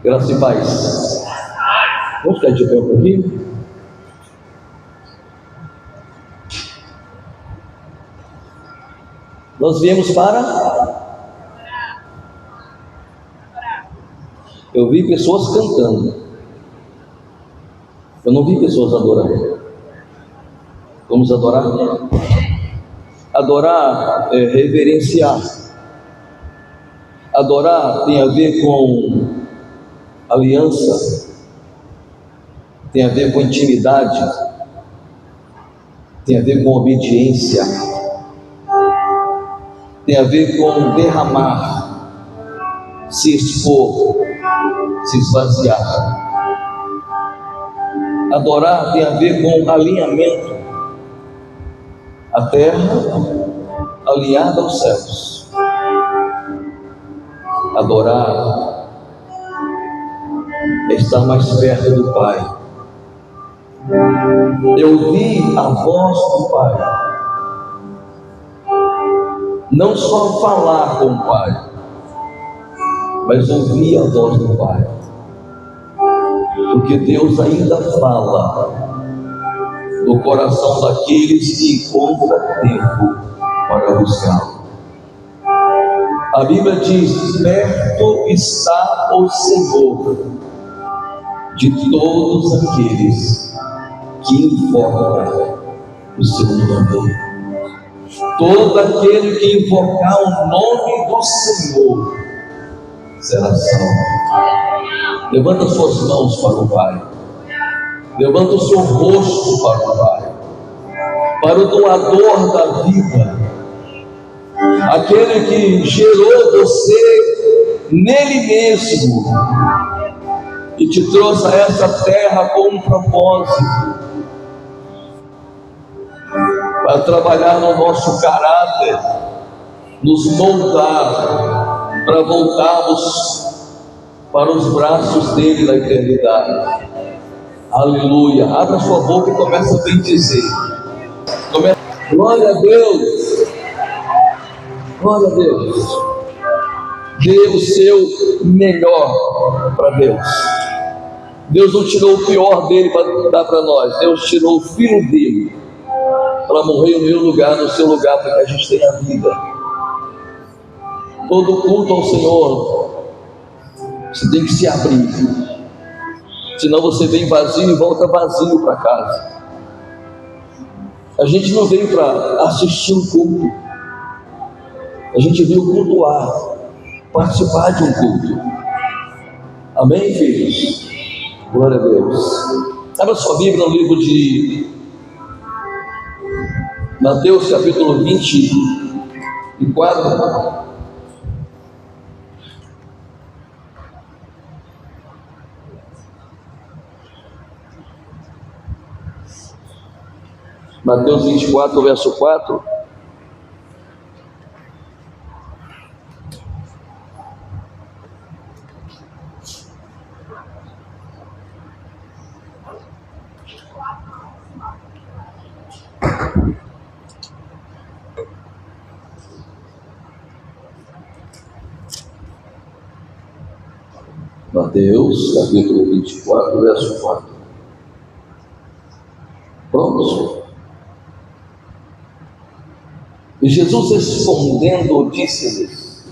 Graça e paz. Vamos ficar de pé um pouquinho? Nós viemos para... Eu vi pessoas cantando. Eu não vi pessoas adorando. Vamos adorar? Adorar é reverenciar. Adorar tem a ver com aliança, tem a ver com intimidade, tem a ver com obediência, tem a ver com derramar, se expor, se esvaziar. Adorar tem a ver com alinhamento, a terra alinhada aos céus. Adorar é estar mais perto do Pai. Eu vi a voz do Pai, não só falar com o Pai, mas ouvir a voz do Pai, porque Deus ainda fala no coração daqueles que encontram tempo para buscá-lo. A Bíblia diz: perto está o Senhor de todos aqueles que invocam o seu nome. Todo aquele que invocar o nome do Senhor será salvo. Levanta suas mãos para o Pai. Levanta o seu rosto para o Pai, para o doador da vida, aquele que gerou você nele mesmo e te trouxe a essa terra com um propósito, para trabalhar no nosso caráter, nos moldar, para voltarmos para os braços dele na eternidade. Aleluia. Abra sua boca e começa a bendizer. Glória a Deus. Glória a Deus. Dê o seu melhor para Deus. Deus não tirou o pior dele para dar para nós. Deus tirou o filho dele para morrer no meu lugar, no seu lugar, para que a gente tenha vida. Todo culto ao Senhor, você tem que se abrir. Senão você vem vazio e volta vazio para casa. A gente não veio para assistir um culto. A gente veio cultuar, participar de um culto. Amém, filhos? Glória a Deus. Abra sua Bíblia no livro de Mateus, capítulo 24. Mateus 24, verso 4. Mateus, capítulo 24, verso 4. Prontos? E Jesus respondendo disse-lhes: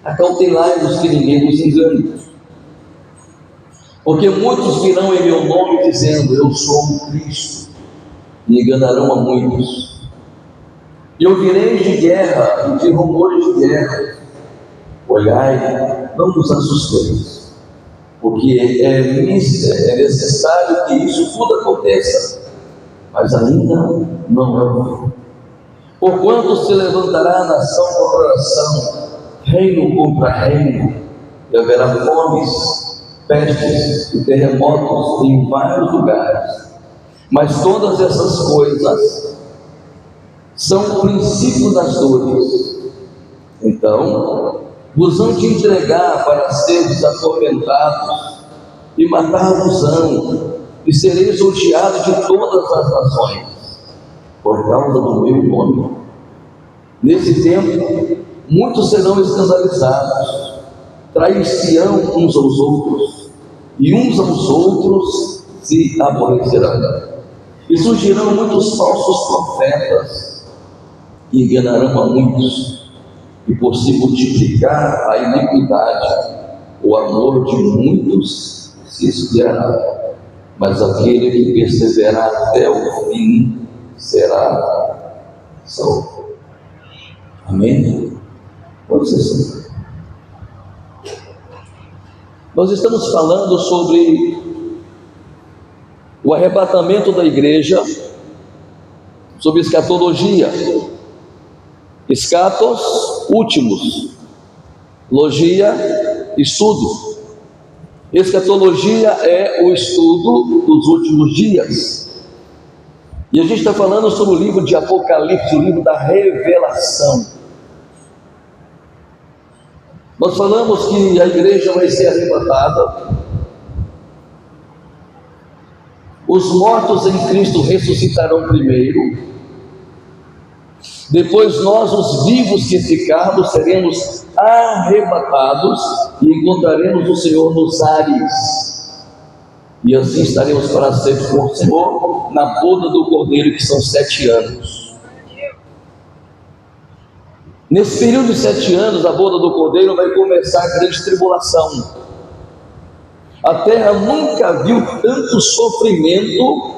acautelai-vos que ninguém vos engane, porque muitos virão em meu nome dizendo: eu sou o Cristo, e enganarão a muitos. E ouvireis de guerra e de rumores de guerra. Olhai, não vos assusteis, porque é necessário que isso tudo aconteça, mas ainda não é o fim. Porquanto se levantará nação contra nação, reino contra reino, e haverá fomes, pestes e terremotos em vários lugares. Mas todas essas coisas são o princípio das dores. Então vos hão de entregar para seres atormentados, e matar-vos-ão, e sereis odiados de todas as nações, por causa do meu nome. Nesse tempo, muitos serão escandalizados, trair-se-ão uns aos outros, e uns aos outros se aborrecerão. E surgirão muitos falsos profetas, que enganarão a muitos, e por se multiplicar a iniquidade, o amor de muitos se esfriará, mas aquele que perseverar até o fim será salvo. Amém? Pode ser assim. Nós estamos falando sobre o arrebatamento da igreja, sobre escatologia. Escatos, últimos. Logia, estudo. Escatologia é o estudo dos últimos dias. E a gente está falando sobre o livro de Apocalipse, o livro da revelação. Nós falamos que a igreja vai ser arrebatada, os mortos em Cristo ressuscitarão primeiro, depois nós, os vivos que ficarmos, seremos arrebatados e encontraremos o Senhor nos ares, e assim estaremos para sempre com o Senhor na boda do Cordeiro, que são 7 anos. Nesse período de 7 anos, a boda do Cordeiro vai começar a grande tribulação. A terra nunca viu tanto sofrimento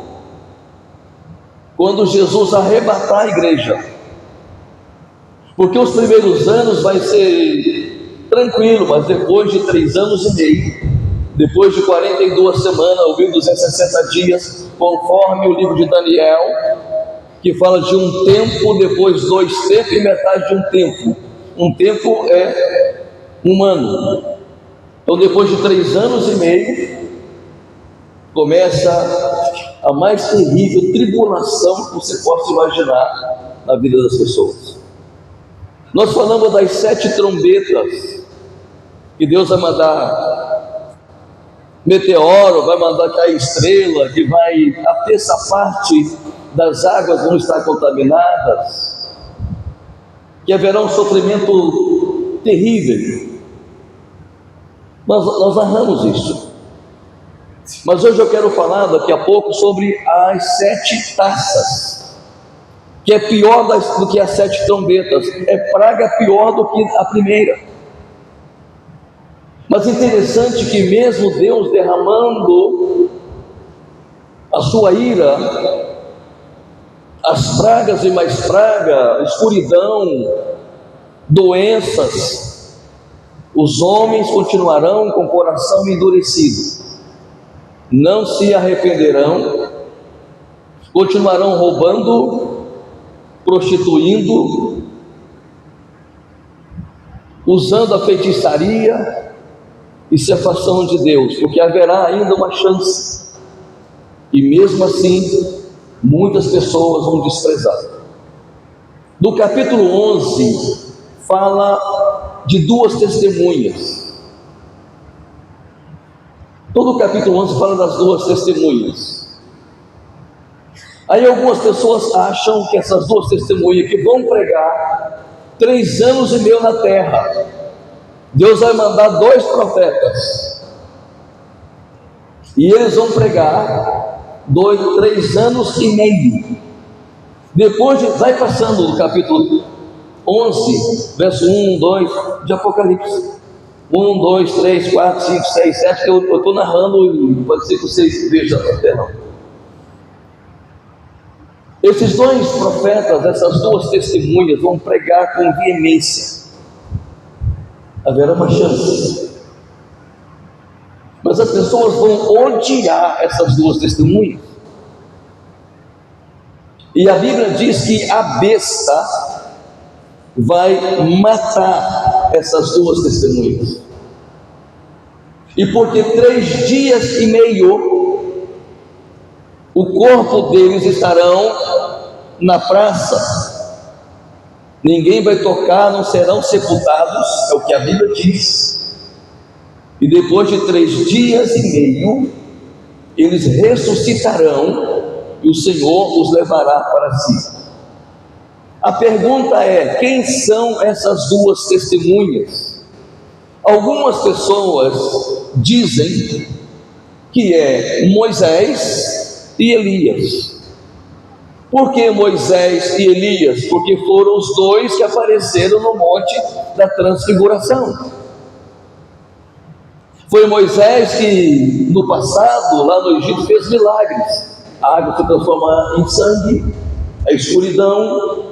quando Jesus arrebatar a igreja, porque os primeiros anos vai ser tranquilo, mas depois de 3 anos e meio, depois de 42 semanas, ou 1260 dias, conforme o livro de Daniel, que fala de um tempo, depois 2 tempos e metade de um tempo. Um tempo é um ano. Então, depois de 3 anos e meio, começa a mais terrível tribulação que você possa imaginar na vida das pessoas. Nós falamos das 7 trombetas, que Deus vai mandar meteoro, vai mandar cair estrela, que vai, a terça parte das águas vão estar contaminadas, que haverá um sofrimento terrível. Nós narramos isso. Mas hoje eu quero falar daqui a pouco sobre as 7 taças, que é pior do que as 7 trombetas, é praga pior do que a primeira. Mas interessante que mesmo Deus derramando a sua ira, as pragas e mais praga, escuridão, doenças, os homens continuarão com o coração endurecido, não se arrependerão, continuarão roubando, prostituindo, usando a feitiçaria e se afastando de Deus, porque haverá ainda uma chance, e mesmo assim muitas pessoas vão desprezar. No capítulo 11 fala de 2 testemunhas. Todo o capítulo 11 fala das 2 testemunhas. Aí algumas pessoas acham que essas 2 testemunhas que vão pregar 3 anos e meio na terra, Deus vai mandar 2 profetas, e eles vão pregar 3 anos e meio. Depois vai passando no capítulo 11, verso 1, 2 de Apocalipse, 1, 2, 3, 4, 5, 6, 7, que eu estou narrando, e pode ser que vocês vejam até não. Esses 2 profetas, essas 2 testemunhas vão pregar com veemência. Haverá uma chance, mas as pessoas vão odiar essas 2 testemunhas. E a Bíblia diz que a besta vai matar essas 2 testemunhas. E porque 3 dias e meio o corpo deles estarão na praça, ninguém vai tocar, não serão sepultados, é o que a Bíblia diz. E depois de 3 dias e meio eles ressuscitarão, e o Senhor os levará para si. A pergunta é: quem são essas 2 testemunhas? Algumas pessoas dizem que é Moisés e Elias. Por que Moisés e Elias? Porque foram os dois que apareceram no monte da transfiguração. Foi Moisés que no passado, lá no Egito, fez milagres. A água se transforma em sangue, a escuridão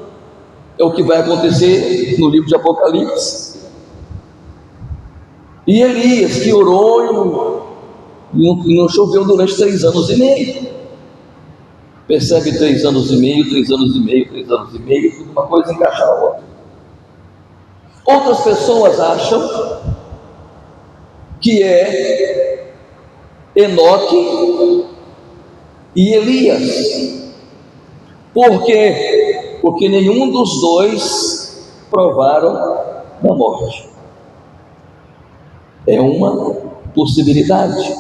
é o que vai acontecer no livro de Apocalipse. E Elias que orou e não choveu durante 3 anos e meio. Percebe? 3 anos e meio, 3 anos e meio, 3 anos e meio, tudo uma coisa encaixa na outra. Outras pessoas acham que é Enoque e Elias. Por quê? Porque nenhum dos dois provaram da morte. É uma possibilidade.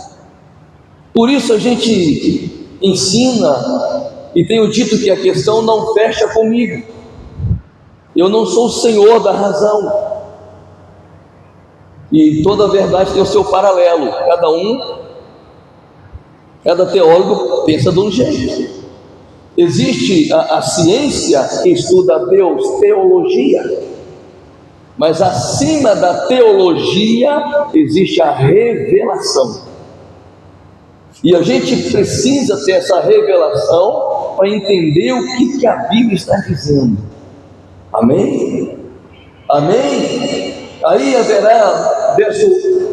Por isso a gente ensina, e tenho dito que a questão não fecha comigo. Eu não sou o senhor da razão. E toda verdade tem o seu paralelo. Cada teólogo pensa de um jeito. Existe a ciência que estuda a Deus, teologia. Mas acima da teologia existe a revelação. E a gente precisa ter essa revelação para entender o que a Bíblia está dizendo. Amém? Amém? Aí haverá, verso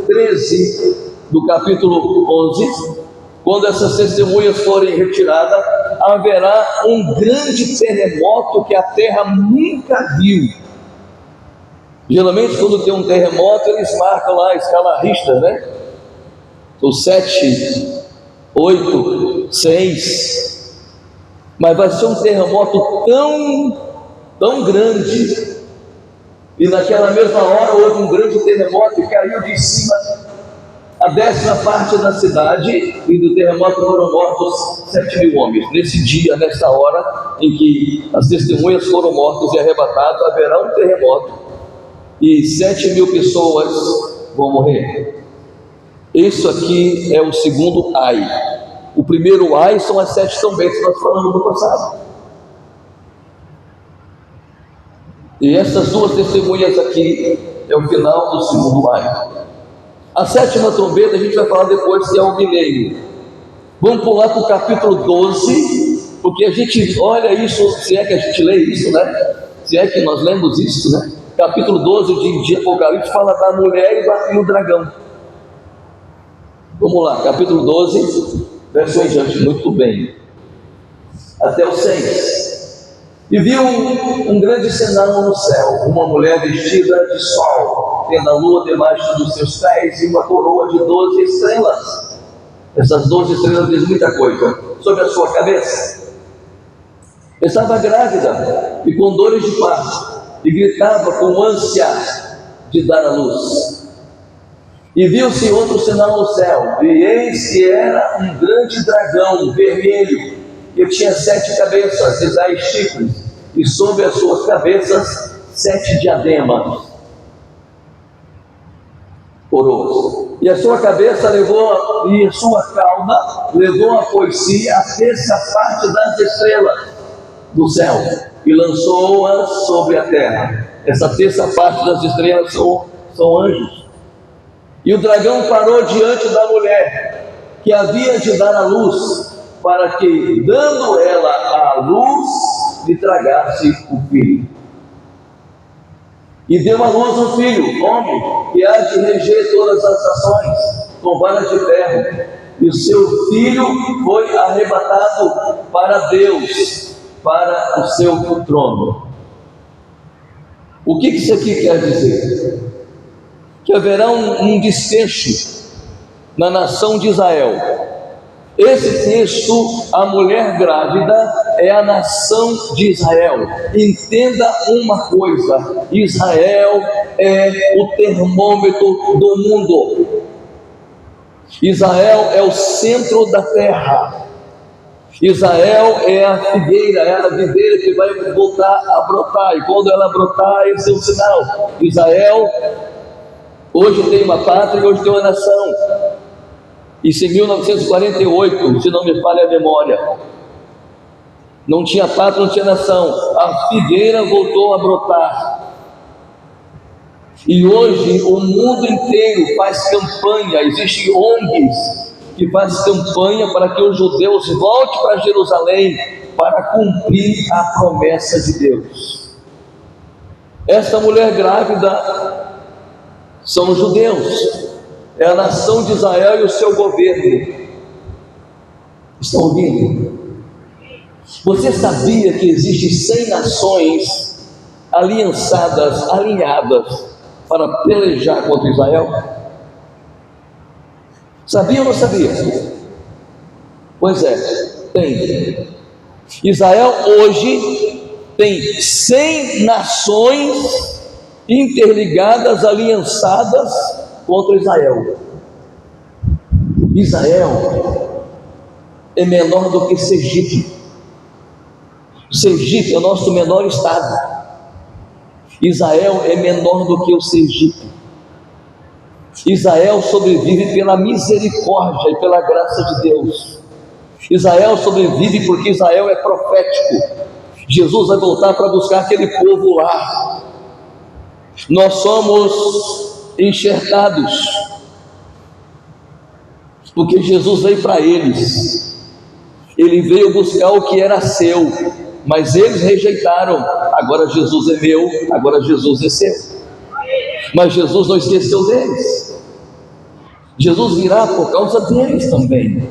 13 do capítulo 11, quando essas testemunhas forem retiradas, haverá um grande terremoto que a terra nunca viu. Geralmente quando tem um terremoto eles marcam lá a escala Richter, né? O 7, 8, 6. Mas vai ser um terremoto tão grande. E naquela mesma hora houve um grande terremoto e caiu de cima a 10ª parte da cidade, e do terremoto foram mortos 7.000 homens. Nesse dia, nessa hora em que as testemunhas foram mortas e arrebatadas, haverá um terremoto e 7.000 pessoas vão morrer. Isso aqui é o segundo ai. O primeiro ai são as 7 trombetas que nós falamos no passado. E essas 2 testemunhas aqui é o final do segundo ai. A 7ª trombeta a gente vai falar depois, que é o milênio. Vamos pular para o capítulo 12, porque a gente olha isso, se é que a gente lê isso, né? Se é que nós lemos isso, né? Capítulo 12 de Apocalipse fala da mulher e do dragão. Vamos lá, capítulo 12, verso em diante, muito bem. Até o 6. E viu um grande sinal no céu, uma mulher vestida de sol, tendo a lua debaixo dos seus pés e uma coroa de 12 estrelas. Essas 12 estrelas dizem muita coisa sobre a sua cabeça. Estava grávida e com dores de parto, e gritava com ânsia de dar à luz. E viu-se outro sinal no céu, e eis que era um grande dragão vermelho, que tinha 7 cabeças e 10 chifres, e sobre as suas cabeças 7 diademas, coroas. E a sua cabeça e a sua cauda levou após si a 3ª parte das estrelas do céu, e lançou-as sobre a terra. Essa 3ª parte das estrelas são anjos. E o dragão parou diante da mulher, que havia de dar à luz, para que, dando ela à luz, lhe tragasse o filho. E deu à luz um filho, homem, que há de reger todas as nações, com vara de ferro. E o seu filho foi arrebatado para Deus, para o seu trono. O que isso aqui quer dizer? Que haverá um desfecho na nação de Israel. Esse texto, a mulher grávida é a nação de Israel. Entenda uma coisa: Israel é o termômetro do mundo. Israel é o centro da terra. Israel é a figueira, é a videira que vai voltar a brotar, e quando ela brotar, esse é o sinal. Israel Hoje tem uma pátria e hoje tem uma nação. Isso em 1948, se não me falha a memória. Não tinha pátria, não tinha nação. A figueira voltou a brotar. E hoje o mundo inteiro faz campanha. Existem ONGs que fazem campanha para que os judeus voltem para Jerusalém para cumprir a promessa de Deus. Esta mulher grávida são os judeus, é a nação de Israel e o seu governo. Estão ouvindo? Você sabia que existem 100 nações aliançadas, alinhadas para pelejar contra Israel? Sabia ou não sabia? Pois é, tem. Israel hoje tem 100 nações interligadas, aliançadas contra Israel. Israel é menor do que Sergipe. Sergipe é o nosso menor estado. Israel é menor do que o Sergipe. Israel sobrevive pela misericórdia e pela graça de Deus. Israel sobrevive porque Israel é profético. Jesus vai voltar para buscar aquele povo lá. Nós somos enxertados, porque Jesus veio para eles. Ele veio buscar o que era seu, mas eles rejeitaram. Agora Jesus é meu, agora Jesus é seu. Mas Jesus não esqueceu deles. Jesus virá por causa deles também.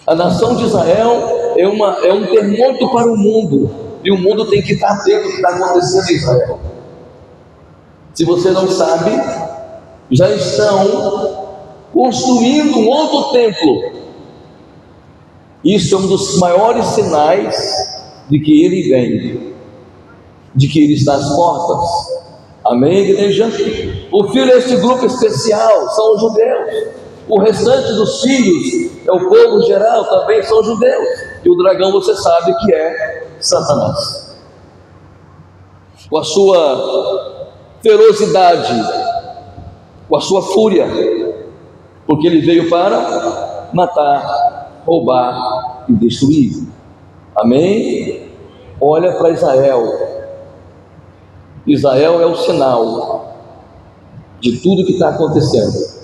A nação de Israel é um termômetro para o mundo, e o mundo tem que estar atento ao que está acontecendo em Israel. Se você não sabe, já estão construindo um outro templo. Isso é um dos maiores sinais de que ele vem, de que ele está às portas. Amém, igreja? O filho deste grupo especial são os judeus. O restante dos filhos é o povo geral, também são judeus. E o dragão, você sabe que é Satanás, com a sua ferocidade, com a sua fúria, porque ele veio para matar, roubar e destruir. Amém? Olha para Israel. Israel é o sinal de tudo que está acontecendo.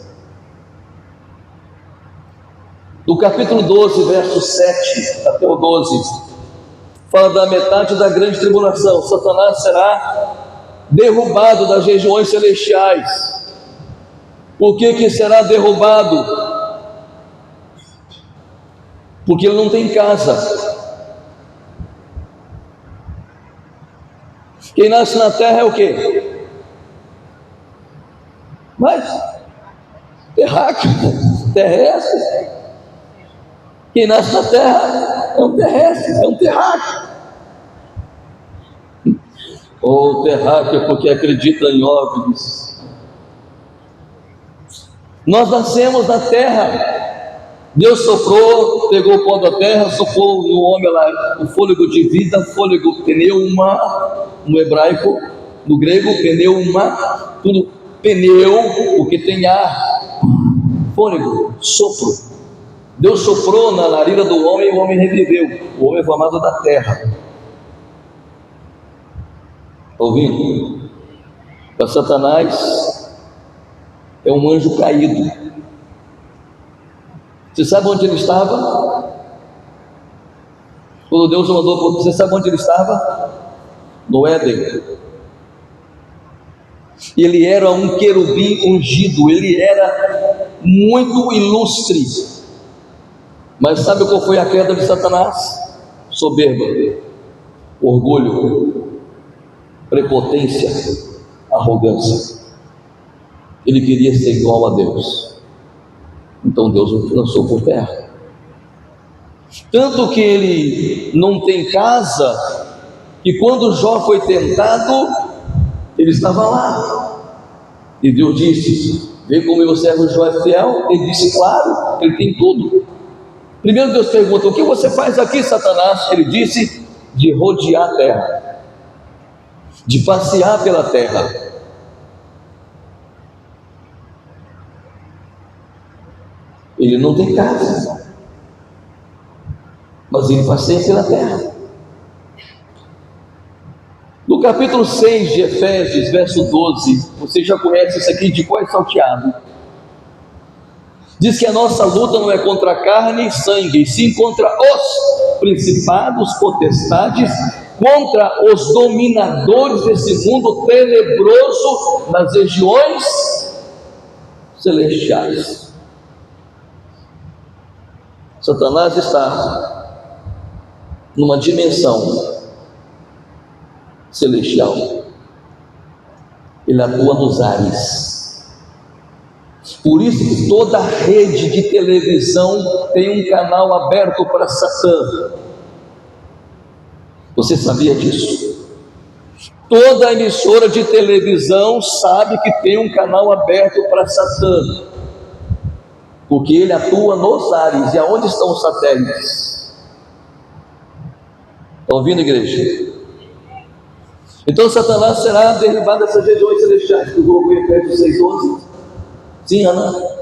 Do capítulo 12, verso 7 até o 12, fala da metade da grande tribulação. Satanás será derrubado das regiões celestiais. Por que será derrubado? Porque ele não tem casa. Quem nasce na terra é o quê? Mas terráqueo, terrestre. Quem nasce na terra é um terrestre, é um terráqueo. Ou terráqueo porque acredita em OVNIs. Nós nascemos na terra. Deus soprou, pegou o pó da terra, soprou no homem lá o fôlego de vida, fôlego, pneuma, no hebraico, no grego, pneuma, tudo pneu, porque tem ar, fôlego, sopro. Deus soprou na narina do homem e o homem reviveu. O homem é formado da terra. Está ouvindo? Para Satanás é um anjo caído. Você sabe onde ele estava? Quando Deus o mandou, você sabe onde ele estava? No Éden. Ele era um querubim ungido, ele era muito ilustre. Mas sabe qual foi a queda de Satanás? Soberba, orgulho, prepotência, arrogância. Ele queria ser igual a Deus. Então Deus o lançou por terra. Tanto que ele não tem casa, que quando Jó foi tentado, ele estava lá. E Deus disse: vê como meu servo Jó é fiel. Ele disse: claro, ele tem tudo. Primeiro Deus pergunta: o que você faz aqui, Satanás? Ele disse: de rodear a terra, de passear pela terra. Ele não tem casa, mas ele passeia pela terra. No capítulo 6 de Efésios, verso 12, você já conhece isso aqui de cor e salteado. Diz que a nossa luta não é contra carne e sangue, e sim contra os principados, potestades, contra os dominadores desse mundo tenebroso nas regiões celestiais. Satanás está numa dimensão celestial. Ele atua nos ares. Por isso que toda rede de televisão tem um canal aberto para Satã. Você sabia disso? Toda emissora de televisão sabe que tem um canal aberto para Satã, porque ele atua nos ares. E aonde estão os satélites? Estão ouvindo, igreja? Então Satanás será derribado dessas regiões celestiais. Tu vou em Efésios 6:11? Sim, Ana?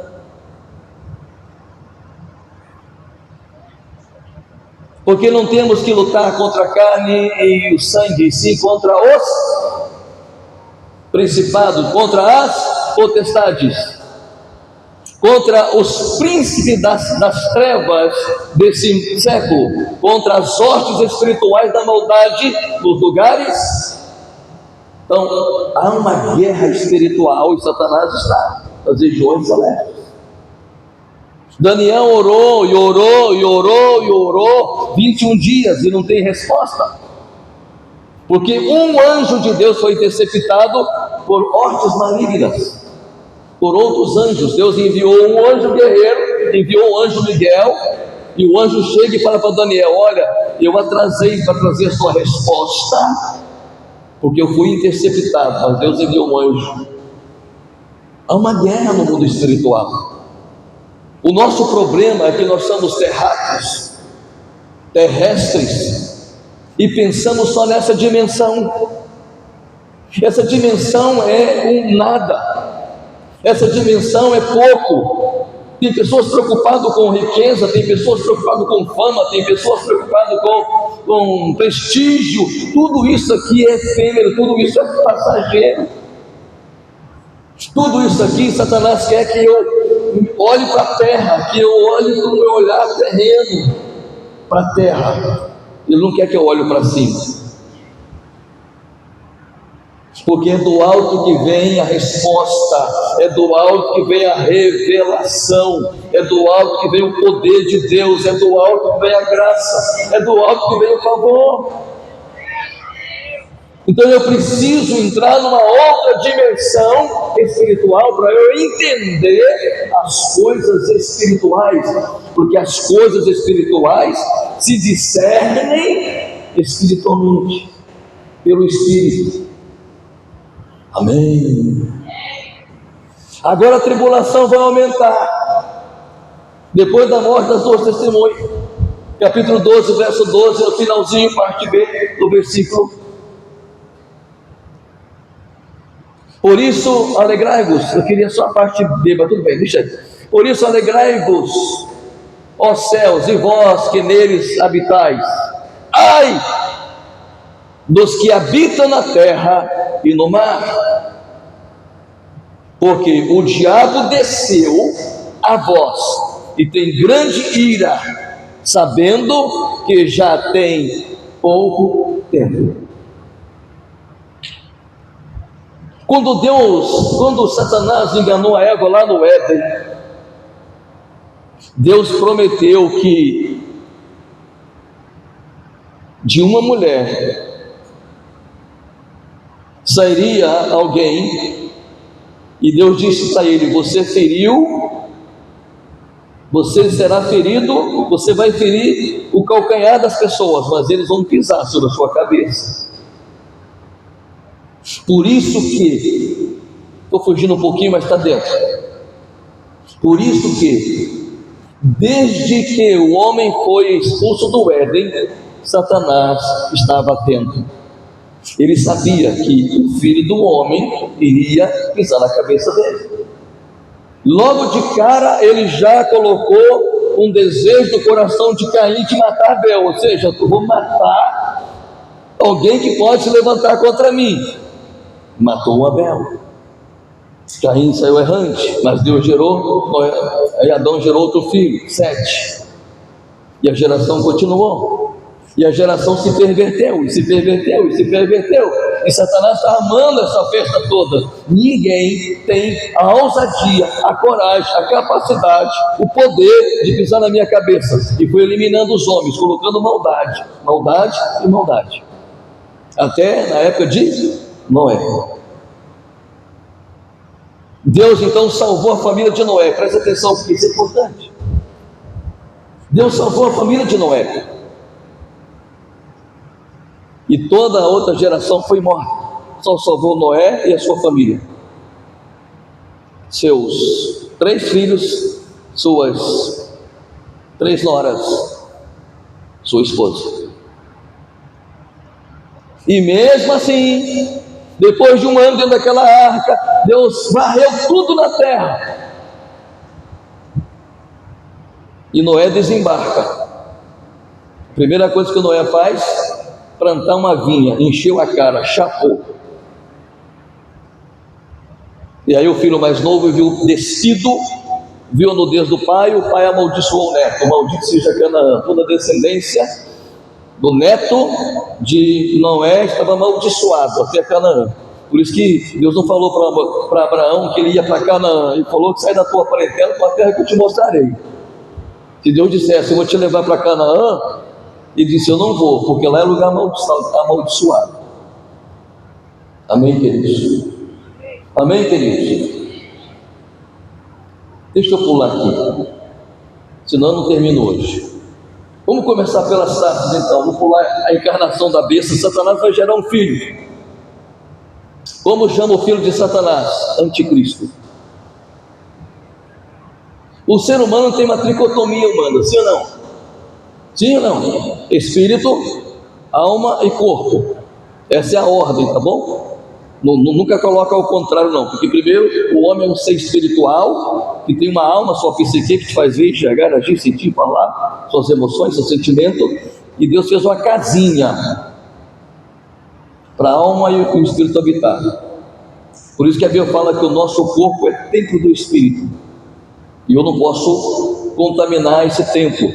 Porque não temos que lutar contra a carne e o sangue, sim contra os principados, contra as potestades, contra os príncipes das trevas desse século, contra as hostes espirituais da maldade nos lugares. Então, há uma guerra espiritual e Satanás está nas regiões celestes. Daniel orou e orou e orou e orou 21 dias e não tem resposta, porque um anjo de Deus foi interceptado por hostes malignas, por outros anjos. Deus enviou um anjo guerreiro, enviou o anjo Miguel, e o anjo chega e fala para Daniel: olha, eu atrasei para trazer a sua resposta, porque eu fui interceptado, mas Deus enviou um anjo. Há uma guerra no mundo espiritual. O nosso problema é que nós somos terráqueos, terrestres, e pensamos só nessa dimensão. Essa dimensão é um nada, essa dimensão é pouco. Tem pessoas preocupadas com riqueza, tem pessoas preocupadas com fama, tem pessoas preocupadas com prestígio. Tudo isso aqui é efêmero, tudo isso é passageiro. Tudo isso aqui, Satanás quer que eu olhe para a terra, que eu olhe com o meu olhar terreno para a terra. Ele não quer que eu olhe para cima, porque é do alto que vem a resposta, é do alto que vem a revelação, é do alto que vem o poder de Deus, é do alto que vem a graça, é do alto que vem o favor. Então eu preciso entrar numa outra dimensão espiritual para eu entender as coisas espirituais, porque as coisas espirituais se discernem espiritualmente, pelo Espírito. Amém. Agora a tribulação vai aumentar depois da morte das duas testemunhas. Capítulo 12, verso 12, no finalzinho, parte B do versículo. Por isso alegrai-vos. Eu queria só a parte B, mas tudo bem, deixa aí. Por isso alegrai-vos, ó céus, e vós que neles habitais. Ai dos que habitam na terra e no mar, porque o diabo desceu a vós e tem grande ira, sabendo que já tem pouco tempo. Quando Satanás enganou a Eva lá no Éden, Deus prometeu que de uma mulher sairia alguém, e Deus disse para ele: você feriu, você será ferido, você vai ferir o calcanhar das pessoas, mas eles vão pisar sobre a sua cabeça. Por isso que, estou fugindo um pouquinho, mas está dentro. Por isso que, desde que o homem foi expulso do Éden, Satanás estava atento. Ele sabia que o filho do homem iria pisar na cabeça dele. Logo de cara ele já colocou um desejo do coração de Caim de matar Abel, ou seja, eu vou matar alguém que pode se levantar contra mim. Matou o Abel. Caim saiu errante, mas Deus gerou, aí Adão gerou outro filho, Sete, e a geração continuou, e a geração se perverteu, e se perverteu, e se perverteu, e Satanás está amando essa festa toda. Ninguém tem a ousadia, a coragem, a capacidade, o poder de pisar na minha cabeça, e foi eliminando os homens, colocando maldade, maldade e maldade, até na época de Noé. Deus então salvou a família de Noé. Presta atenção, porque isso é importante. Deus salvou a família de Noé, e toda a outra geração foi morta. Só salvou Noé e a sua família, seus 3 filhos, suas 3 noras, sua esposa. E mesmo assim, depois de um ano dentro daquela arca, Deus varreu tudo na terra, e Noé desembarca. A primeira coisa que Noé faz: plantar uma vinha, encheu a cara, chapou. E aí o filho mais novo viu despido, viu a nudez do pai, o pai amaldiçoou o neto: maldito seja Canaã. Toda a descendência do neto de Noé estava amaldiçoado até Canaã. Por isso que Deus não falou para Abraão que ele ia para Canaã, ele falou que sai da tua parentela para a terra que eu te mostrarei. Se Deus dissesse: eu vou te levar para Canaã, ele disse: eu não vou, porque lá é lugar amaldiçoado. Amém, queridos? Amém, queridos? Deixa eu pular aqui, senão eu não termino hoje. Vamos começar pelas taças então. Vou pular a encarnação da besta. Satanás vai gerar um filho. Como chama o filho de Satanás? Anticristo. O ser humano tem uma tricotomia humana, sim ou não? Sim ou não? Espírito, alma e corpo. Essa é a ordem, tá bom? Nunca coloca ao contrário não, porque primeiro o homem é um ser espiritual, que tem uma alma, sua psique, que te faz ver, enxergar, agir, sentir, falar, suas emoções, seu sentimento, e Deus fez uma casinha para a alma e o espírito habitar. Por isso que a Bíblia fala que o nosso corpo é templo do Espírito, e eu não posso contaminar esse templo.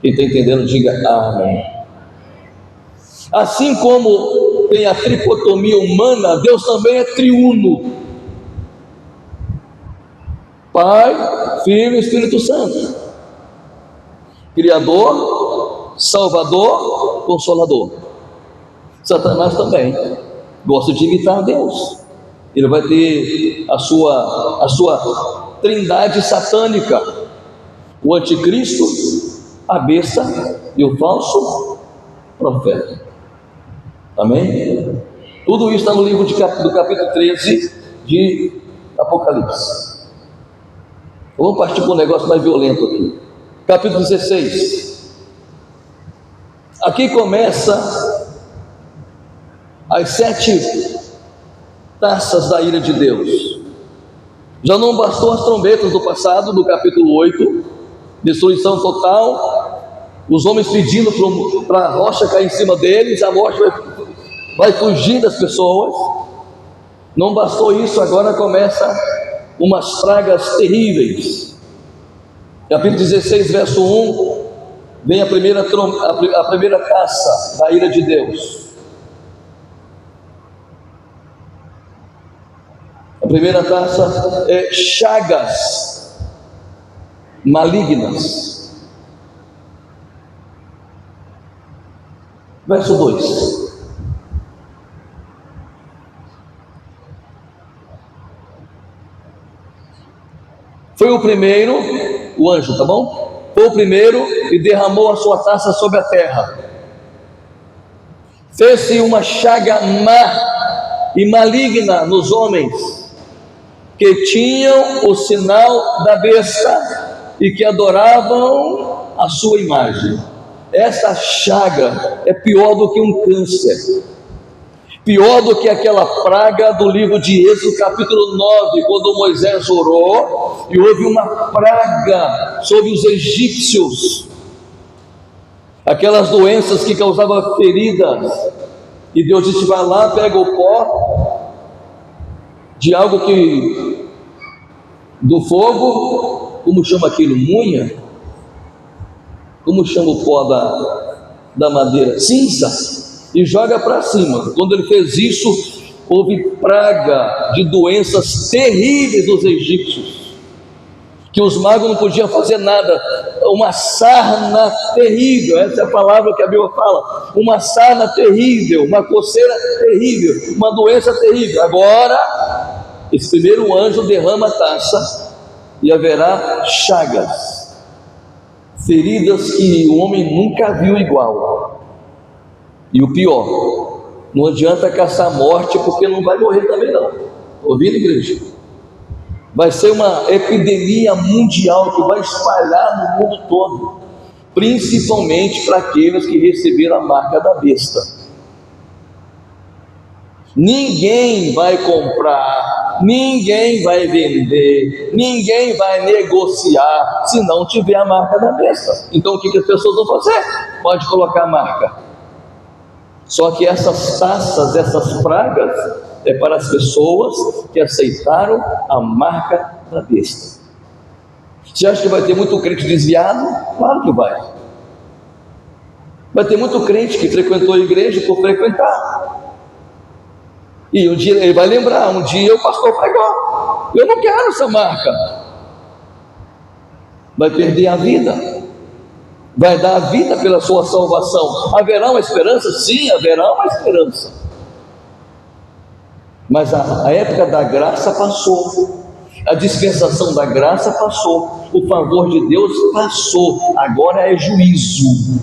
Quem está entendendo, diga amém. Assim como tem a tricotomia humana, Deus também é triuno: Pai, Filho e Espírito Santo. Criador, Salvador, Consolador. Satanás também gosta de imitar Deus. Ele vai ter a sua trindade satânica: o anticristo, a besta e o falso profeta. Amém? Tudo isso está no livro do capítulo 13 de Apocalipse. Vamos partir para um negócio mais violento aqui. Capítulo 16. Aqui começa as 7 taças da ira de Deus. Já não bastou as trombetas do passado, do capítulo 8, destruição total, os homens pedindo para a rocha cair em cima deles, a morte vai fugir das pessoas. Não bastou isso, agora começa umas pragas terríveis. Capítulo 16, verso 1, vem a primeira taça da ira de Deus. A primeira taça é chagas malignas. Verso 2. Foi o primeiro, o anjo, tá bom? Foi o primeiro e derramou a sua taça sobre a terra. Fez-se uma chaga má e maligna nos homens que tinham o sinal da besta e que adoravam a sua imagem. Essa chaga é pior do que um câncer. Pior do que aquela praga do livro de Êxodo, capítulo 9, quando Moisés orou e houve uma praga sobre os egípcios, aquelas doenças que causavam feridas, e Deus disse: vai lá, pega o pó de algo que do fogo, como chama aquilo? Munha? Como chama o pó da madeira? Cinza. E joga para cima. Quando ele fez isso, houve praga de doenças terríveis dos egípcios, que os magos não podiam fazer nada. Uma sarna terrível, essa é a palavra que a Bíblia fala, uma sarna terrível, uma coceira terrível, uma doença terrível. Agora, esse primeiro anjo derrama a taça e haverá chagas, feridas que o homem nunca viu igual. E o pior, não adianta caçar morte, porque não vai morrer também não. Ouvindo, igreja? Vai ser uma epidemia mundial que vai espalhar no mundo todo, principalmente para aqueles que receberam a marca da besta. Ninguém vai comprar, ninguém vai vender, ninguém vai negociar se não tiver a marca da besta. Então o que as pessoas vão fazer? Pode colocar a marca. Só que essas taças, essas pragas, é para as pessoas que aceitaram a marca da besta. Você acha que vai ter muito crente desviado? Claro que vai. Vai ter muito crente que frequentou a igreja por frequentar. E um dia ele vai lembrar, um dia o pastor pregou: eu não quero essa marca. Vai perder a vida. Vai dar a vida pela sua salvação. Haverá uma esperança? Sim, haverá uma esperança. Mas a época da graça passou, a dispensação da graça passou, o favor de Deus passou, agora é juízo.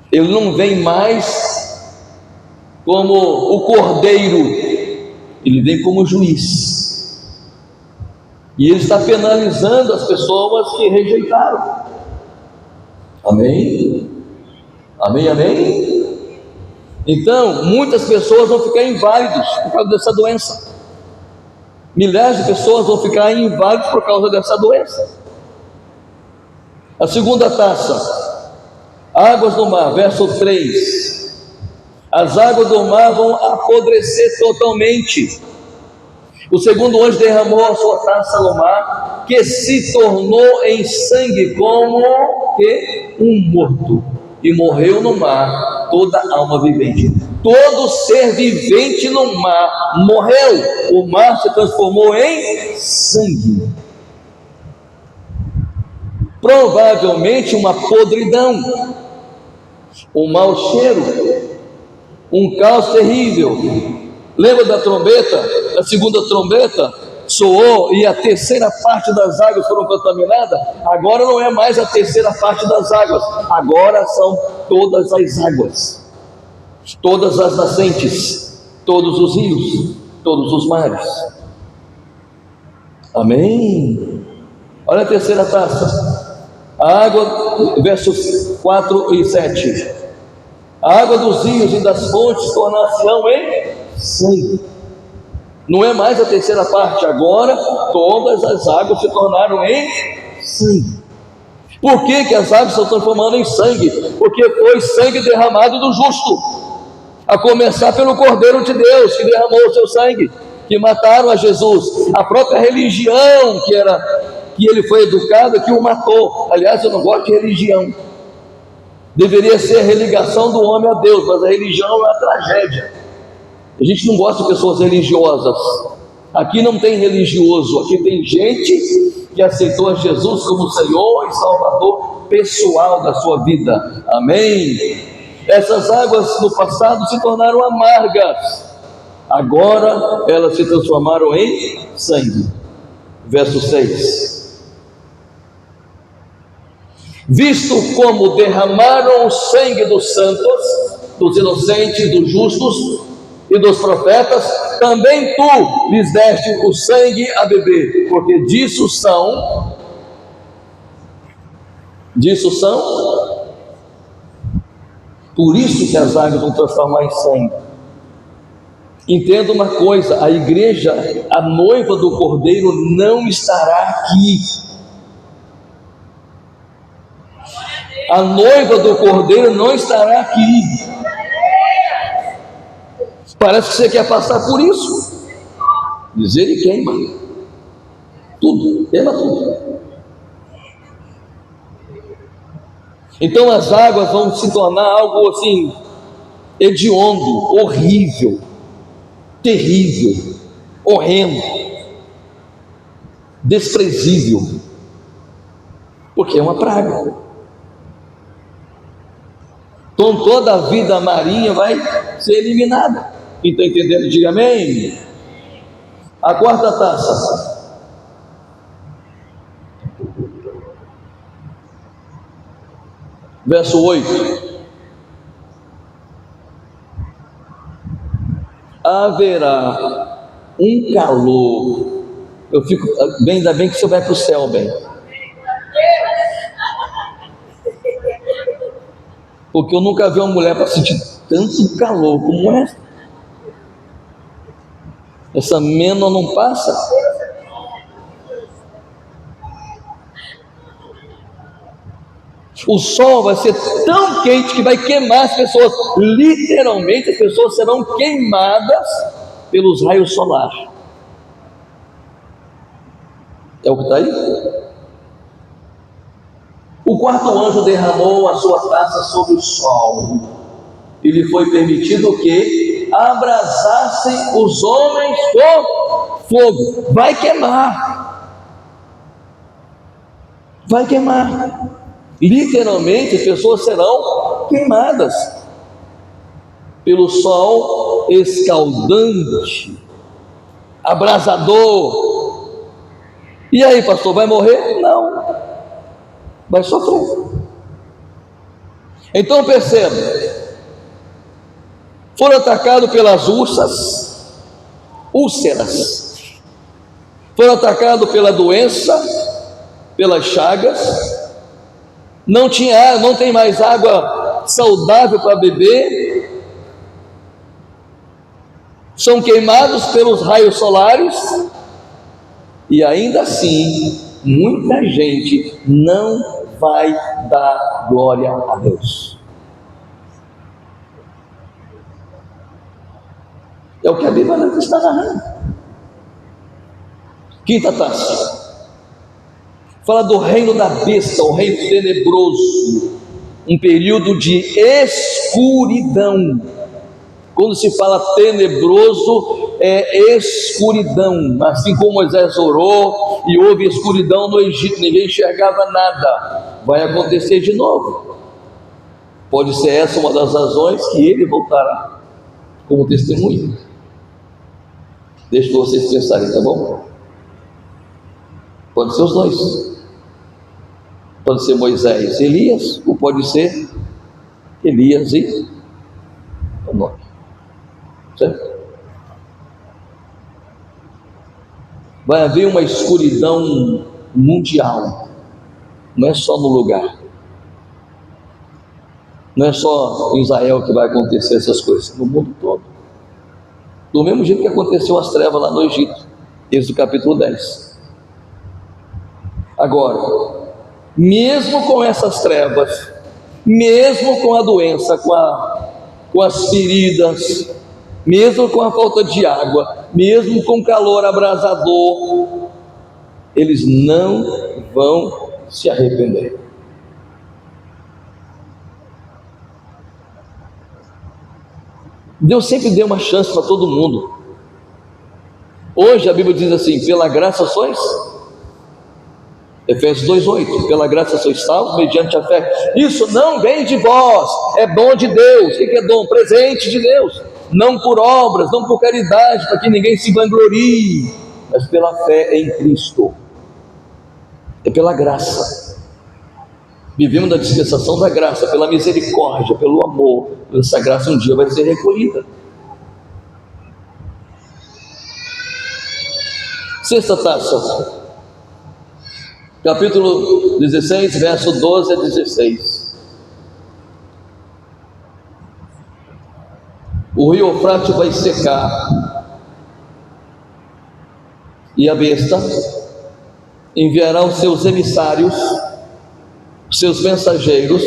Ele não vem mais como o cordeiro, ele vem como juiz, e ele está penalizando as pessoas que rejeitaram. Amém? Amém, amém? Então, muitas pessoas vão ficar inválidos por causa dessa doença. Milhares de pessoas vão ficar inválidos por causa dessa doença. A segunda taça, águas do mar, verso 3. As águas do mar vão apodrecer totalmente. O segundo anjo derramou a sua taça no mar, que se tornou em sangue como que um morto, e morreu no mar toda alma vivente. Todo ser vivente no mar morreu. O mar se transformou em sangue. Provavelmente uma podridão, um mau cheiro, um caos terrível. Lembra da trombeta? A segunda trombeta soou e a terceira parte das águas foram contaminadas. Agora não é mais a terceira parte das águas, agora são todas as águas, todas as nascentes, todos os rios, todos os mares. Amém? Olha a terceira taça, a água, versos 4 e 7. A água dos rios e das fontes tornar-se-ão em sangue. Não é mais a terceira parte, agora todas as águas se tornaram em sangue. Por que as águas estão transformando em sangue? Porque foi sangue derramado do justo, a começar pelo Cordeiro de Deus, que derramou o seu sangue, que mataram a Jesus. A própria religião que ele foi educado, que o matou. Aliás, eu não gosto de religião. Deveria ser a religação do homem a Deus, mas a religião é uma tragédia. A gente não gosta de pessoas religiosas. Aqui não tem religioso, aqui tem gente que aceitou a Jesus como Senhor e Salvador pessoal da sua vida. Amém? Essas águas no passado se tornaram amargas, agora elas se transformaram em sangue. Verso 6. Visto como derramaram o sangue dos santos, dos inocentes, dos justos e dos profetas, também tu lhes deste o sangue a beber, porque disso são, por isso que as águas vão transformar em sangue. Entenda uma coisa: a igreja, a noiva do Cordeiro, não estará aqui. A noiva do Cordeiro não estará aqui. Parece que você quer passar por isso. Dizer e queima tudo, queima tudo. Então as águas vão se tornar algo assim, hediondo, horrível, terrível, horrendo, desprezível, porque é uma praga. Então toda a vida marinha vai ser eliminada. Quem está entendendo, diga amém. A quarta taça. Verso 8. Haverá um calor. Eu fico bem, ainda bem que você vai para o céu, bem. Porque eu nunca vi uma mulher para sentir tanto calor como essa. Essa mena não passa. O sol vai ser tão quente que vai queimar as pessoas. Literalmente, as pessoas serão queimadas pelos raios solares. É o que está aí? O quarto anjo derramou a sua taça sobre o sol, e lhe foi permitido que abrasassem os homens com fogo. Vai queimar. Vai queimar. Literalmente, as pessoas serão queimadas pelo sol escaldante, abrasador. E aí, pastor, vai morrer? Não, vai sofrer. Então perceba: foram atacados pelas úlceras, foram atacados pela doença, pelas chagas. Não tem mais água saudável para beber, são queimados pelos raios solares, e ainda assim muita gente não vai dar glória a Deus. É o que a Bíblia está narrando. Quinta taça. Fala do reino da besta, o reino tenebroso, um período de escuridão. Quando se fala tenebroso, é escuridão. Assim como Moisés orou e houve escuridão no Egito, ninguém enxergava nada. Vai acontecer de novo. Pode ser essa uma das razões que ele voltará como testemunho. Deixa vocês pensarem, tá bom? Pode ser os dois. Pode ser Moisés e Elias, ou pode ser Elias e Enoque. Certo? Vai haver uma escuridão mundial. Não é só no lugar. Não é só em Israel que vai acontecer essas coisas, no mundo todo. Do mesmo jeito que aconteceu as trevas lá no Egito. Êxodo capítulo 10. Agora, mesmo com essas trevas, mesmo com a doença, com as feridas, mesmo com a falta de água, mesmo com calor abrasador, eles não vão se arrepender. Deus sempre deu uma chance para todo mundo. Hoje a Bíblia diz assim: pela graça sois, Efésios 2,8, pela graça sois salvos mediante a fé. Isso não vem de vós, é dom de Deus. O que é dom? Presente de Deus. Não por obras, não por caridade, para que ninguém se vanglorie, mas pela fé em Cristo. É pela graça. Vivemos da dispensação da graça, pela misericórdia, pelo amor. Essa graça um dia vai ser recolhida. Sexta taça. Capítulo 16, verso 12 a 16. o rio Eufrates vai secar, e a besta enviará os seus emissários, os seus mensageiros,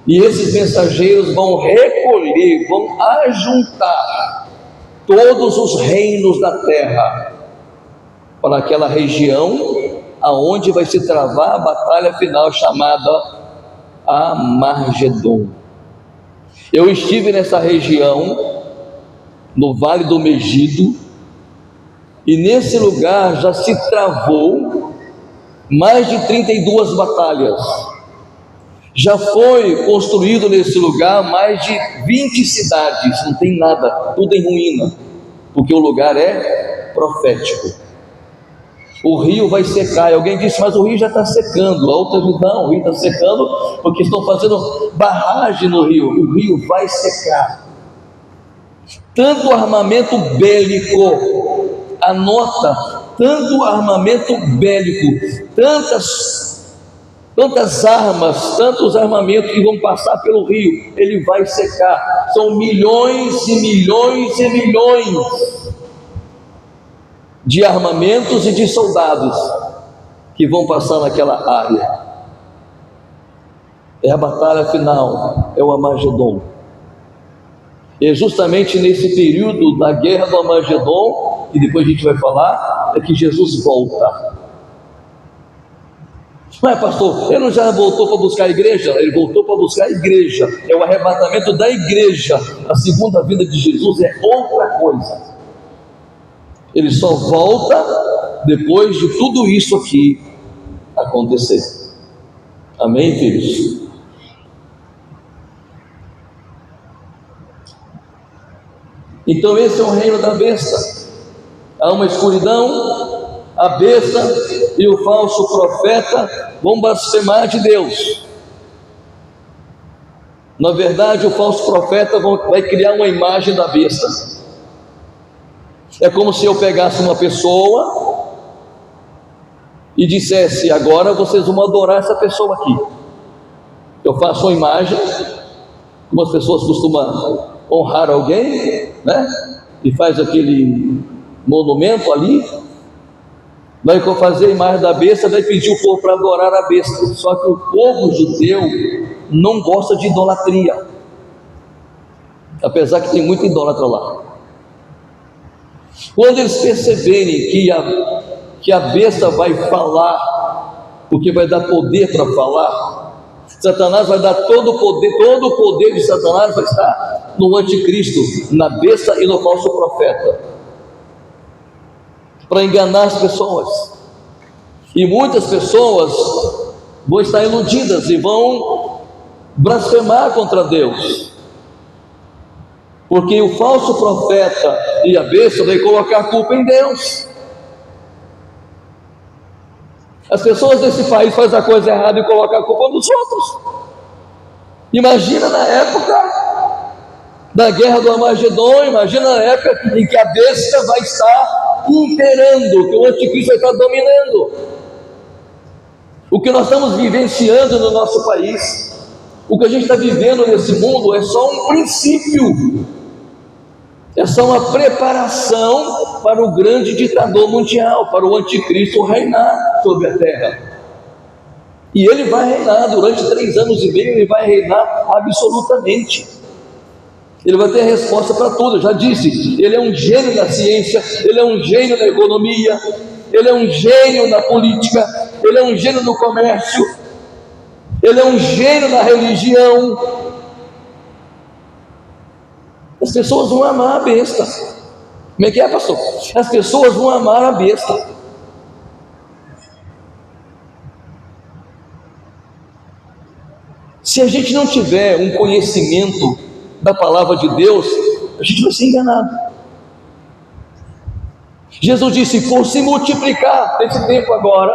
e esses mensageiros vão recolher, vão ajuntar todos os reinos da terra para aquela região aonde vai se travar a batalha final chamada Armagedon. Eu estive nessa região, no Vale do Megido, e nesse lugar já se travou mais de 32 batalhas. Já foi construído nesse lugar mais de 20 cidades, não tem nada, tudo em ruína, porque o lugar é profético. O rio vai secar. E alguém disse, mas o rio já está secando. A outra diz, não, o rio está secando porque estão fazendo barragem no rio. O rio vai secar. Tanto armamento bélico, anota, tanto armamento bélico, tantas armas, tantos armamentos que vão passar pelo rio, ele vai secar. São milhões e milhões e milhões de armamentos e de soldados que vão passar naquela área. É a batalha final, é o Armagedon. E é justamente nesse período da guerra do Armagedon, que depois a gente vai falar, é que Jesus volta. Mas pastor, ele não já voltou para buscar a igreja? Ele voltou para buscar a igreja, é o arrebatamento da igreja. A segunda vinda de Jesus é outra coisa. Ele só volta depois de tudo isso aqui acontecer. Amém, filhos? Então esse é o reino da besta. Há uma escuridão, a besta e o falso profeta vão blasfemar de Deus. Na verdade, o falso profeta vai criar uma imagem da besta. É como se eu pegasse uma pessoa e dissesse, agora vocês vão adorar essa pessoa aqui. Eu faço uma imagem, como as pessoas costumam honrar alguém, né? E faz aquele monumento ali. Vai fazer a imagem da besta, vai pedir o povo para adorar a besta. Só que o povo judeu não gosta de idolatria, apesar que tem muito idólatra lá. Quando eles perceberem que a besta vai falar, porque vai dar poder para falar, Satanás vai dar todo o poder de Satanás vai estar no anticristo, na besta e no falso profeta, para enganar as pessoas. E muitas pessoas vão estar iludidas e vão blasfemar contra Deus, porque o falso profeta e a besta vai colocar a culpa em Deus. As pessoas desse país fazem a coisa errada e colocam a culpa nos outros. Imagina na época da guerra do Armagedon, imagina na época em que a besta vai estar imperando, que o anticristo vai estar dominando. O que nós estamos vivenciando no nosso país, o que a gente está vivendo nesse mundo é só um princípio, é só uma preparação para o grande ditador mundial, para o anticristo reinar sobre a terra. E ele vai reinar durante 3 anos e meio, ele vai reinar absolutamente. Ele vai ter resposta para tudo. Eu já disse, ele é um gênio da ciência, ele é um gênio da economia, ele é um gênio da política, ele é um gênio do comércio, ele é um gênio da religião. As pessoas vão amar a besta. Como é que é, pastor? As pessoas vão amar a besta. Se a gente não tiver um conhecimento da palavra de Deus, a gente vai ser enganado. Jesus disse, por se multiplicar, nesse tempo agora,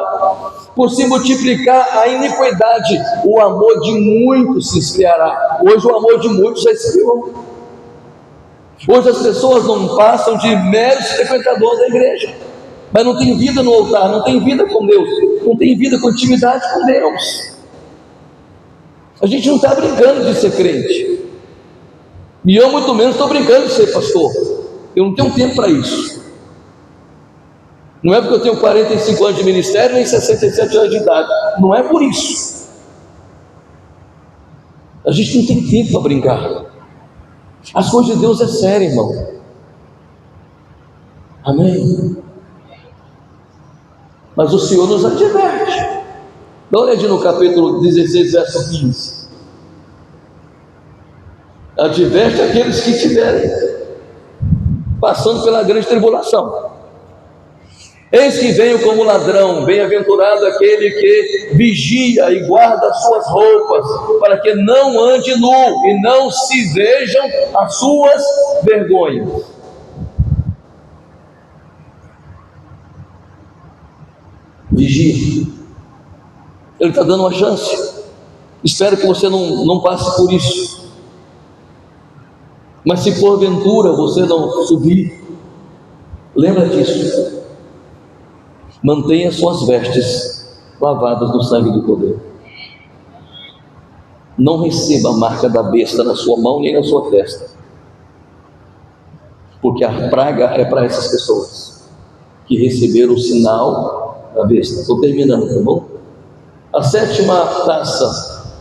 por se multiplicar a iniquidade, o amor de muitos se esfriará. Hoje o amor de muitos já esfriou. Hoje as pessoas não passam de meros frequentadores da igreja, mas não tem vida no altar, não tem vida com Deus, não tem vida com intimidade com Deus. A gente não está brincando de ser crente, E eu muito menos estou brincando de ser pastor. Eu não tenho tempo para isso. Não é porque eu tenho 45 anos de ministério, nem 67 anos de idade. Não é por isso. A gente não tem tempo para brincar. As coisas de Deus é sério, irmão. Amém? Mas o Senhor nos adverte. Dá uma olhadinha no capítulo 16, verso 15. Adverte aqueles que estiverem passando pela grande tribulação. Eis que venho como ladrão, bem-aventurado aquele que vigia e guarda as suas roupas, para que não ande nu e não se vejam as suas vergonhas. Vigie. Ele está dando uma chance. Espero que você não passe por isso. Mas se porventura você não subir, lembra disso. Mantenha suas vestes lavadas no sangue do Cordeiro. Não receba a marca da besta na sua mão nem na sua testa, porque a praga é para essas pessoas que receberam o sinal da besta. Estou terminando, tá bom? A 7ª taça,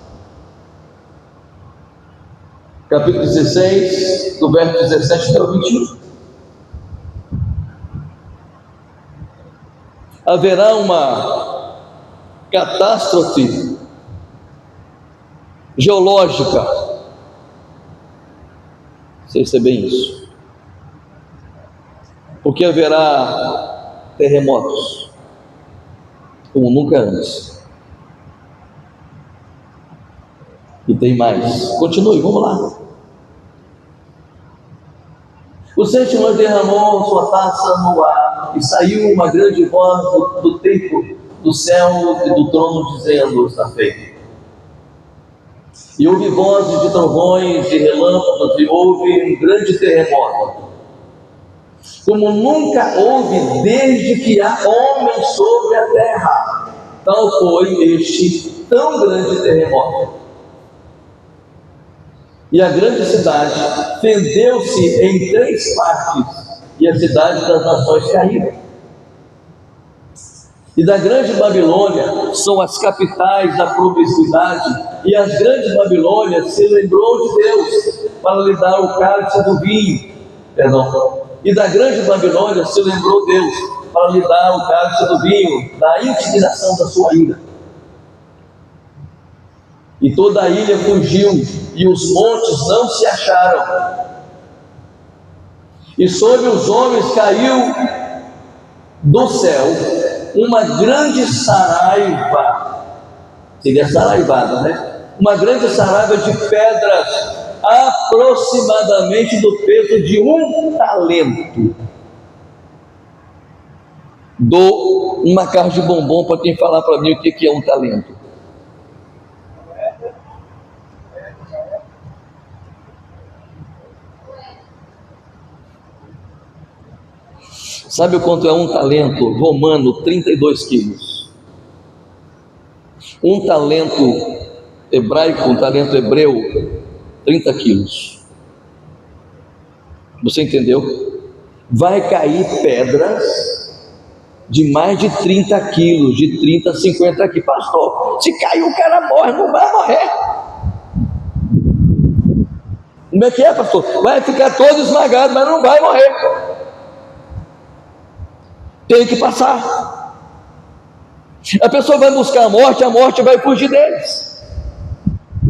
capítulo 16, do verso 17 até o 21. Haverá uma catástrofe geológica. Sei se é bem isso. Porque haverá terremotos como nunca antes. E tem mais. Continue, vamos lá. O 7º anjo derramou sua taça no ar, e saiu uma grande voz do templo, do céu e do trono, dizendo: está feito. E houve vozes de trovões, de relâmpagos, e houve um grande terremoto, como nunca houve desde que há homens sobre a terra. Tal foi este tão grande terremoto. E a grande cidade fendeu-se em 3 partes, e a cidade das nações caíram. E da grande Babilônia são as capitais da promiscuidade, e as grandes Babilônias se lembrou de Deus para lhe dar o cálice do vinho. E da grande Babilônia se lembrou Deus para lhe dar o cálice do vinho, da indignação da sua ira. E toda a ilha fugiu, e os montes não se acharam. E sobre os homens caiu do céu uma grande saraiva. Seria saraivada, né? Uma grande saraiva de pedras, aproximadamente do peso de 1 talento. Dou uma caixa de bombom para quem falar para mim o que é 1 talento. Sabe o quanto é 1 talento romano? 32 quilos. 1 talento hebraico, 1 talento hebreu, 30 quilos. Você entendeu? Vai cair pedras de mais de 30 quilos, de 30 a 50 quilos. Pastor, se cair o cara morre, não vai morrer. Como é que é, pastor? Vai ficar todo esmagado, mas não vai morrer. Tem que passar. A pessoa vai buscar a morte vai fugir deles.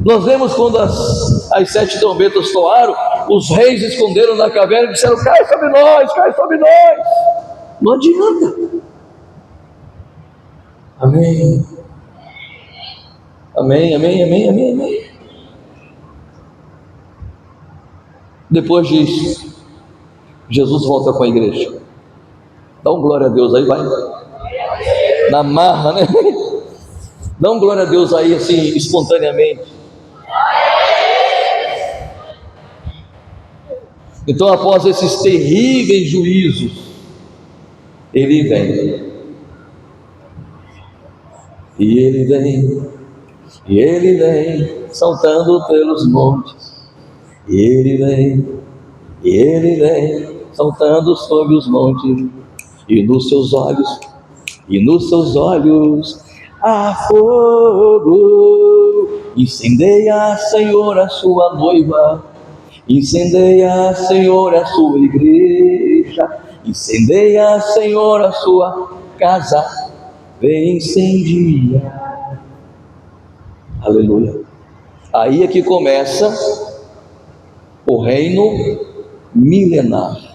Nós vemos quando as 7 trombetas soaram, os reis esconderam na caverna e disseram: cai sobre nós, cai sobre nós. Não adianta. Amém. Amém, amém, amém, amém, amém. Depois disso, Jesus volta com a igreja. Dá um glória a Deus aí, vai. Na marra, né? Dá um glória a Deus aí, assim, espontaneamente. Então, após esses terríveis juízos, ele vem. E ele vem saltando pelos montes. e ele vem, saltando sobre os montes, e nos seus olhos há fogo. Incendeia, Senhor, a sua noiva, incendeia, Senhor, a sua igreja, incendeia, Senhor, a sua casa, vem incendiar. Aleluia. Aí é que começa o reino milenar.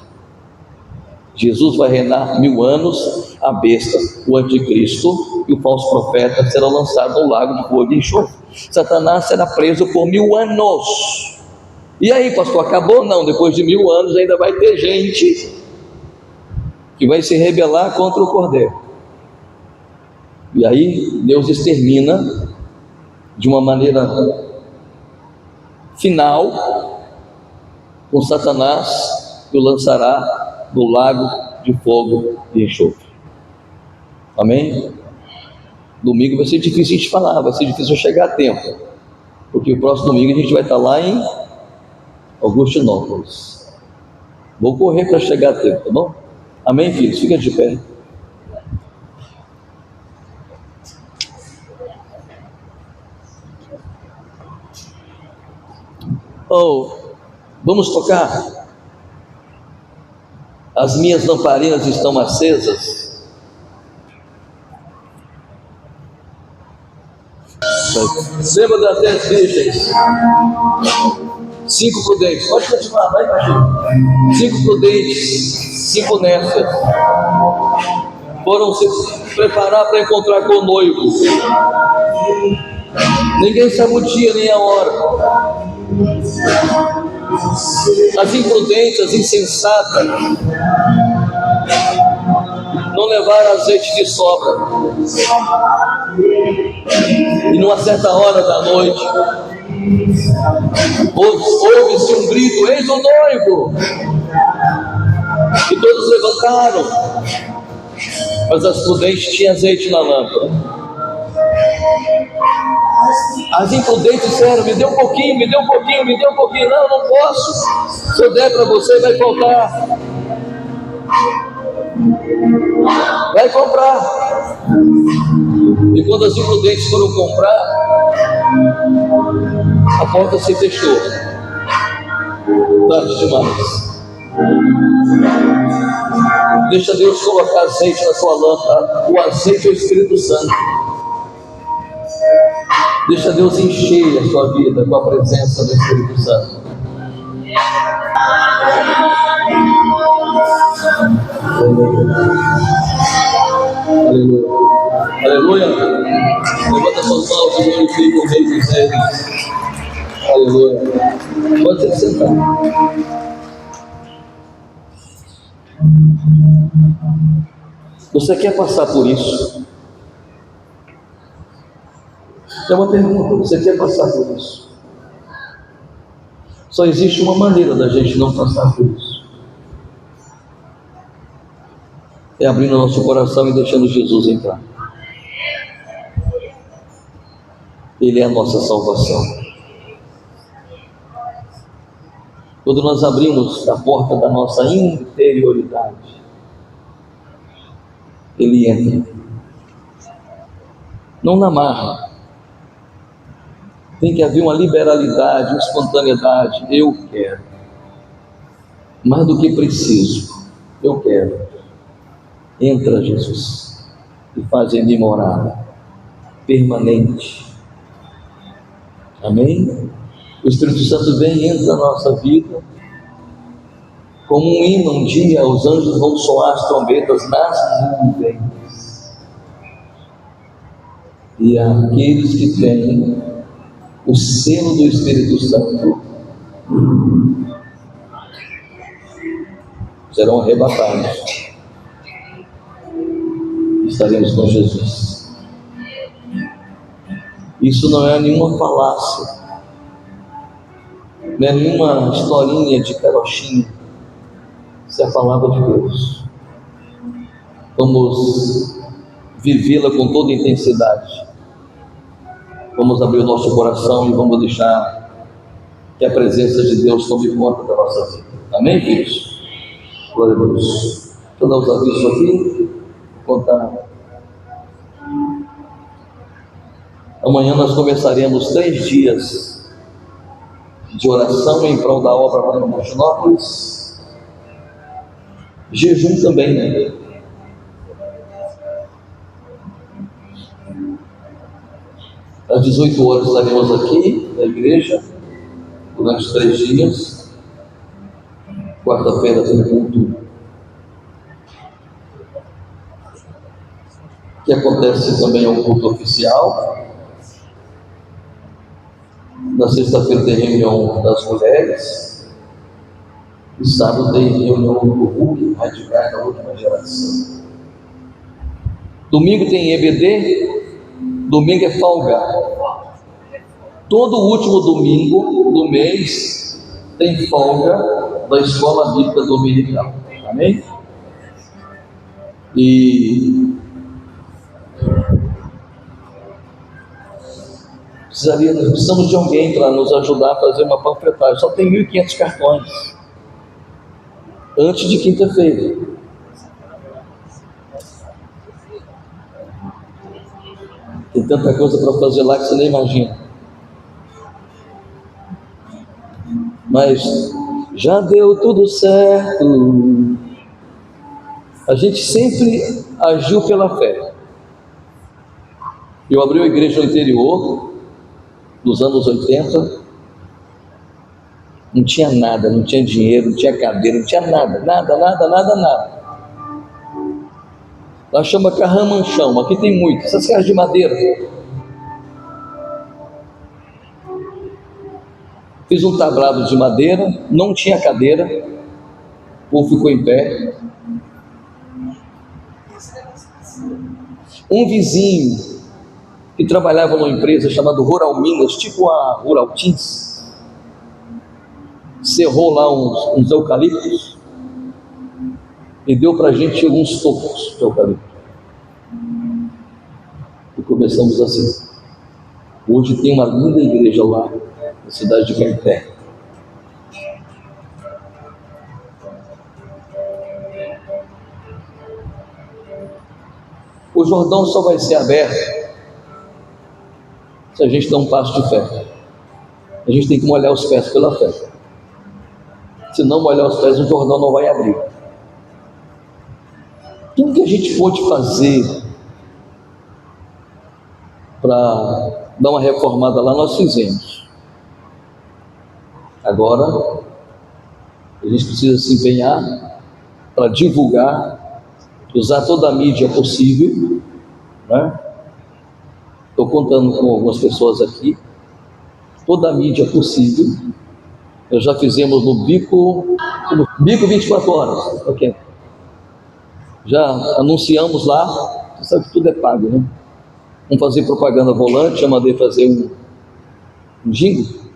Jesus vai reinar 1000 anos, a besta, o anticristo e o falso profeta serão lançados no lago de fogo e enxofre. Satanás será preso por 1000 anos. E aí, pastor, acabou? Não, depois de 1000 anos ainda vai ter gente que vai se rebelar contra o Cordeiro. E aí Deus extermina de uma maneira final com Satanás, que o lançará no lago de fogo e enxofre. Amém? Domingo vai ser difícil de falar, vai ser difícil chegar a tempo, porque o próximo domingo a gente vai estar lá em Augustinópolis. Vou correr para chegar a tempo, tá bom? Amém, filhos? Fica de pé. Vamos tocar? As minhas lamparinas estão acesas. Lembra das 10 virgens? 5 prudentes. Pode continuar, vai, Paixão. 5 prudentes, 5 nécias foram se preparar para encontrar com o noivo. Ninguém sabe o dia nem a hora. As imprudentes, as insensatas, não levaram azeite de sobra. E numa certa hora da noite, ouve-se um grito: eis o noivo! E todos levantaram, mas as prudentes tinham azeite na lâmpada. As imprudentes disseram: me dê um pouquinho, me dê um pouquinho, me dê um pouquinho. Não, não posso. Se eu der para você, vai faltar. Vai comprar. E quando as imprudentes foram comprar, a porta se fechou. Tarde demais. Deixa Deus colocar azeite na sua lâmpada. O azeite é o Espírito Santo. Deixa Deus encher a sua vida com a presença do Espírito Santo. Aleluia. Aleluia. Levanta suas mãos e glorifica o Rei dos Reis. Aleluia. Pode se sentar. Você quer passar por isso? É uma pergunta: você quer passar por isso? Só existe uma maneira da gente não passar por isso: é abrindo o nosso coração e deixando Jesus entrar. Ele é a nossa salvação. Quando nós abrimos a porta da nossa interioridade, Ele entra. Não na marra. Tem que haver uma liberalidade, uma espontaneidade. Eu quero. Mais do que preciso. Eu quero. Entra, Jesus, e faz em mim morada permanente. Amém? O Espírito Santo vem e entra na nossa vida como um hino. Um dia os anjos vão soar as trombetas nas nuvens, e aqueles que têm o selo do Espírito Santo serão arrebatados. Estaremos com Jesus. Isso não é nenhuma falácia, não é nenhuma historinha de carochinha. Isso é a palavra de Deus. Vamos vivê-la com toda intensidade. Vamos abrir o nosso coração e vamos deixar Que a presença de Deus tome conta da nossa vida. Amém, filhos? Glória a Deus. Deixa eu dar os avisos aqui. Vou contar. Amanhã nós começaremos 3 dias de oração em prol da obra lá em Montenópolis. Jejum também, né? Às 18 horas estaremos aqui na igreja, durante 3 dias. Quarta-feira tem culto que acontece também ao culto oficial. Na sexta-feira tem reunião das mulheres. E sábado tem reunião do RUC, Radical da Última Geração. Domingo tem EBD. Domingo é folga. Todo último domingo do mês tem folga da Escola Bíblica Dominical. Amém? E nós precisamos de alguém para nos ajudar a fazer uma panfletagem. Só tem 1.500 cartões. Antes de quinta-feira. Tem tanta coisa para fazer lá que você nem imagina. Mas já deu tudo certo. A gente sempre agiu pela fé. Eu abri uma igreja no interior, nos anos 80. Não tinha nada, não tinha dinheiro, não tinha cadeira, não tinha nada. Lá chama carramanchão, aqui tem muito, essas casas de madeira. Fiz um tablado de madeira, não tinha cadeira, o povo ficou em pé. Um vizinho que trabalhava numa empresa chamada Rural Minas, tipo a Rural Teams, cerrou lá uns eucaliptos e deu para a gente alguns tocos de eucalipto. E começamos assim. Hoje tem uma linda igreja lá, na cidade de Caeté. O Jordão só vai ser aberto se a gente der um passo de fé. A gente tem que molhar os pés pela fé. Se não molhar os pés, o Jordão não vai abrir. Tudo que a gente pôde fazer para dar uma reformada lá, nós fizemos. Agora, a gente precisa se empenhar para divulgar, usar toda a mídia possível, né? Estou contando com algumas pessoas aqui, toda a mídia possível. Nós já fizemos no Bico 24 horas, ok? Já anunciamos lá, você sabe que tudo é pago, né? Vamos fazer propaganda volante, já mandei fazer um jingle.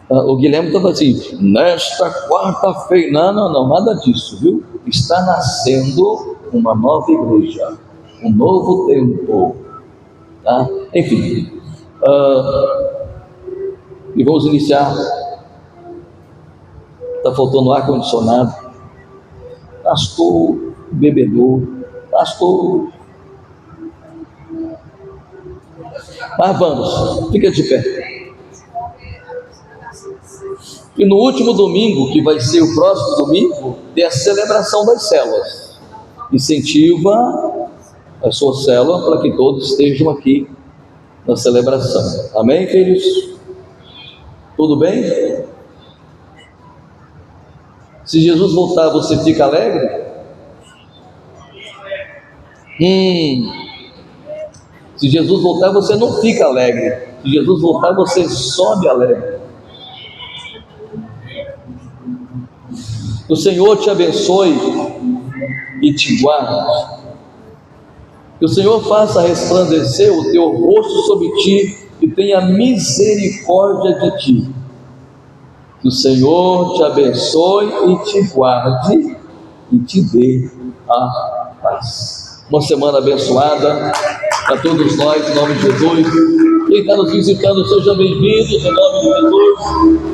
O Guilherme estava assim, nesta quarta-feira, não, nada disso, viu? Está nascendo uma nova igreja, um novo tempo, tá? Enfim, e vamos iniciar. Está faltando ar-condicionado, pastor, bebedor, pastor. Mas vamos, fica de pé. E no último domingo, que vai ser o próximo domingo, tem a celebração das células. Incentiva a sua célula para que todos estejam aqui na celebração. Amém, filhos? Tudo bem? Se Jesus voltar, você fica alegre? Se Jesus voltar, você não fica alegre. Se Jesus voltar, você sobe alegre. O Senhor te abençoe e te guarde. Que o Senhor faça resplandecer o teu rosto sobre ti e tenha misericórdia de ti. Que o Senhor te abençoe e te guarde e te dê a paz. Uma semana abençoada a todos nós, em nome de Jesus. Quem está nos visitando, sejam bem-vindos em nome de Jesus.